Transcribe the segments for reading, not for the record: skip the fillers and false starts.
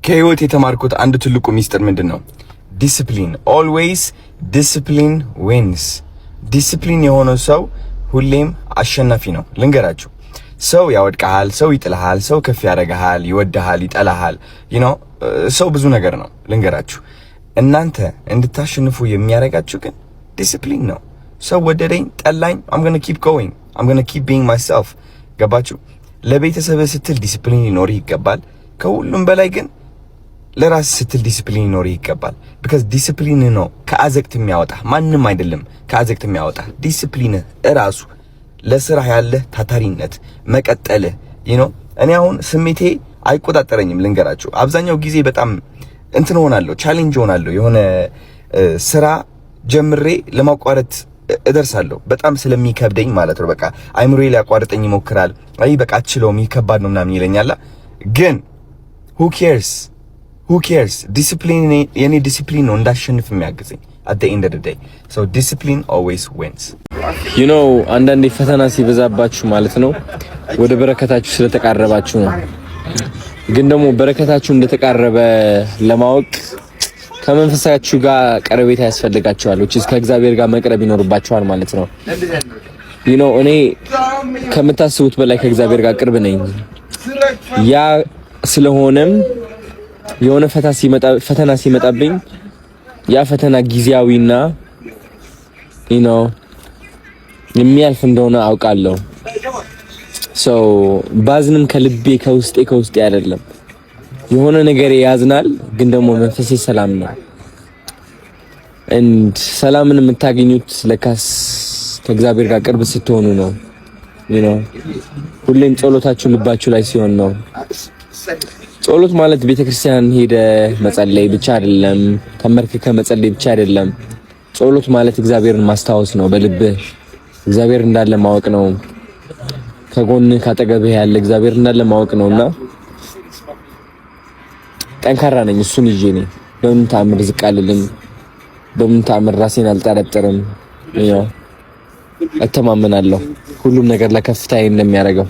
ከህይወት የተማርኩት አንድ ትልቁ ሚስጥር ምንድነው? ዲሲፕሊን። ኦልዌይስ ዲሲፕሊን ዊንስ። ዲሲፕሊን የሆነው ሰው ሁሌም አሸናፊ ነው። ልንገራችሁ፣ ሰው ያወድቀሃል፣ ሰው ይጥልሃል፣ ሰው ከፍ ያደርግሃል፣ ይወድሃል፣ ይጠላሃል። ሰው ብዙ ነገር ነው። ልንገራችሁ፣ እናንተ እንድታሸንፉ የሚያደርጋችሁ ግን ዲሲፕሊን ነው። ሰው ወደደኝ ጠላኝ፣ I'm going to keep going, I'm going to keep being myself። ገባችሁ? ለቤተሰብ ስትል ዲሲፕሊን ሊኖርህ ይገባል። ከሁሉም በላይ ግን ለራስ ስትል ዲሲፕሊን ሊኖርህ ይገባል። because ዲሲፕሊን ነው ከአዘቅት የሚያወጣ፣ ማንም አይደለም ከአዘቅት የሚያወጣ። ዲሲፕሊን እራሱ ለስራ ያለ ታታሪነት መቀጠልህ እኔ አሁን ስሜቴ አይቆጣጠረኝም። ልንገራችሁ፣ አብዛኛው ጊዜ በጣም እንትን ሆናለሁ፣ ቻሌንጅ ሆናለሁ። የሆነ ስራ ጀምሬ ለማቋረጥ እደርሳለሁ፣ በጣም ስለሚከብደኝ ማለት ነው። በቃ አይምሮዬ ሊያቋርጠኝ ይሞክራል። አይ በቃ አትችለውም፣ ይከባድ ነው ምናምን ይለኛል። ግን who cares ዲሲፕሊን፣ የኔ ዲሲፕሊን ነው እንዳሸንፍ የሚያግዘኝ at the end of the day. So discipline always wins. አንዳንዴ ፈተና ሲበዛባችሁ ማለት ነው ወደ በረከታችሁ ስለተቃረባችሁ ነው። ግን ደግሞ በረከታችሁ እንደተቃረበ ለማወቅ ከመንፈሳችሁ ጋር ቀረቤታ ያስፈልጋችኋል። ከእግዚአብሔር ጋር መቅረብ ይኖርባችኋል ማለት ነው። እኔ ከምታስቡት በላይ ከእግዚአብሔር ጋር ቅርብ ነኝ። ያ ስለሆነም የሆነ ፈተና ሲመጣብኝ ያ ፈተና ጊዜያዊና የሚያልፍ እንደሆነ አውቃለሁ። ባዝንም ከልቤ ከውስጤ አይደለም። የሆነ ነገር ያዝናል፣ ግን ደግሞ መንፈሴ ሰላም ነው። ሰላምን የምታገኙት ለካስ ከእግዚአብሔር ጋር ቅርብ ስትሆኑ ነው። ሁሌም ጸሎታችሁ ልባችሁ ላይ ሲሆን ነው። ጸሎት ማለት ቤተክርስቲያን ሄደ መጸለይ ብቻ አይደለም፣ ተመርክከ መጸለይ ብቻ አይደለም። ጸሎት ማለት እግዚአብሔርን ማስታወስ ነው። በልብህ እግዚአብሔር እንዳለ ማወቅ ነው። ከጎንህ ካጠገብህ ያለ እግዚአብሔር እንዳለ ማወቅ ነውና ጠንካራ ነኝ። እሱን ይዤ ነኝ። በምን ተአምር ዝቅ አልልም። በምን ተአምር ራሴን አልጠረጥርም። እተማመናለሁ ሁሉም ነገር ለከፍታዬ እንደሚያደርገው።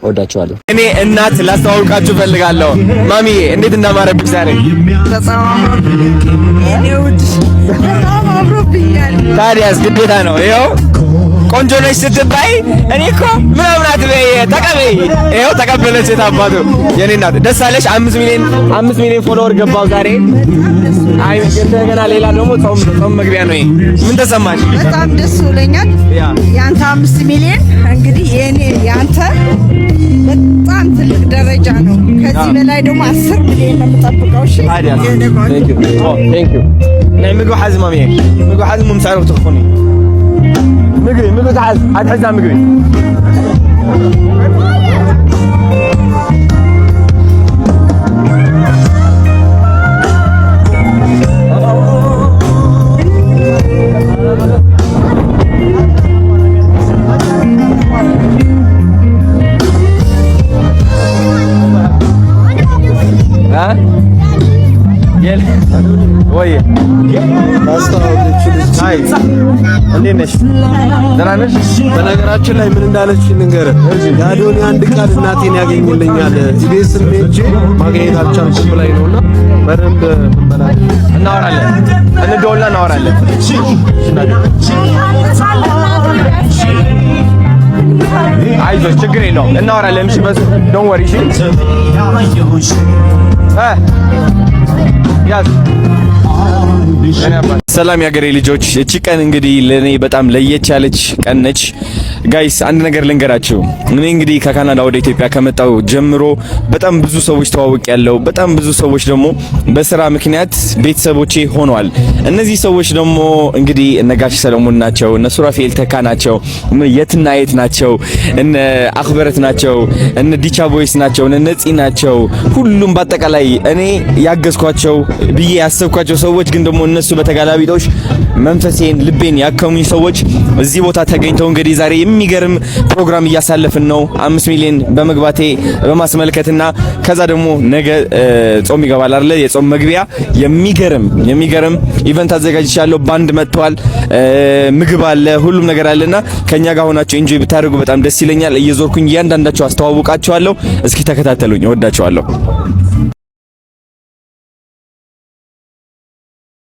ወዳችኋለሁ። እኔ እናት ላስተዋውቃችሁ ፈልጋለሁ። ማሚ እንዴት እንዳማረብሽ ዛሬ። ታዲያስ ግዴታ ነው። ይኸው ቆንጆ ነሽ ስትባይ እኔ እኮ ምናምን አትበይ፣ ተቀበይ። ይኸው ተቀበለች። የታባቱ የኔ እናት ደስ አለሽ። 5 ሚሊዮን ፎሎወር ገባው ዛሬ። አይ እንደገና ሌላ ደግሞ ጾም መግቢያ ነው። ምን ተሰማሽ? በጣም ደስ ብሎኛል። ያንተ 5 ሚሊዮን እንግዲህ ያንተ በጣም ትልቅ ደረጃ ነው። ከዚህ በላይ ደግሞ 10 ሚሊዮን ነው የምጠብቀው። እሺ ታዲያ ቴንክ ዩ ናይ ምግብ ሓዝ ማሚ ምግብ ሓዝ ምምሳሩ ትኾኒ ምግብ ተሓዝ አትሕዛ ምግብ በነገራችን ላይ ምን እንዳለች ልንገርህ። ያዶኒ አንድ ቃል እናቴን ያገኝልኛል ኢቢኤስ ሜጄ ማግኘት አልቻልኩም ብላኝ ነውና በደንብ እናወራለን፣ እንደውላ እናወራለን። አይዞሽ ችግር የለውም እናወራለን። እሺ በስ ዶንት ወሪ። እሺ ያዝ ሰላም ያገሬ ልጆች፣ እቺ ቀን እንግዲህ ለኔ በጣም ለየት ያለች ቀን ነች። ጋይስ አንድ ነገር ልንገራችሁ። እኔ እንግዲህ ከካናዳ ወደ ኢትዮጵያ ከመጣው ጀምሮ በጣም ብዙ ሰዎች ተዋውቄያለሁ። በጣም ብዙ ሰዎች ደግሞ በስራ ምክንያት ቤተሰቦቼ ሆነዋል። እነዚህ ሰዎች ደግሞ እንግዲህ እነ ጋሽ ሰለሞን ናቸው፣ እነ ሱራፌል ተካ ናቸው፣ የትና የት ናቸው፣ እነ አክበረት ናቸው፣ እነ ዲቻ ቦይስ ናቸው፣ እነ ነፂ ናቸው። ሁሉም በአጠቃላይ እኔ ያገዝኳቸው ብዬ ያሰብኳቸው ሰዎች ግን ደግሞ እነሱ በተጋላቢጦሽ መንፈሴን ልቤን ያከሙኝ ሰዎች እዚህ ቦታ ተገኝተው እንግዲህ ዛሬ የሚገርም ፕሮግራም እያሳለፍን ነው። 5 ሚሊዮን በመግባቴ በማስመልከትና ከዛ ደግሞ ነገ ጾም ይገባል አይደል? የጾም መግቢያ የሚገርም ኢቨንት አዘጋጅቻለሁ። ባንድ መጥቷል፣ ምግብ አለ፣ ሁሉም ነገር አለና ከኛ ጋር ሆናችሁ ኢንጆይ ብታደርጉ በጣም ደስ ይለኛል። እየዞርኩኝ እያንዳንዳችሁ አስተዋውቃችኋለሁ። እስኪ ተከታተሉኝ። እወዳችኋለሁ።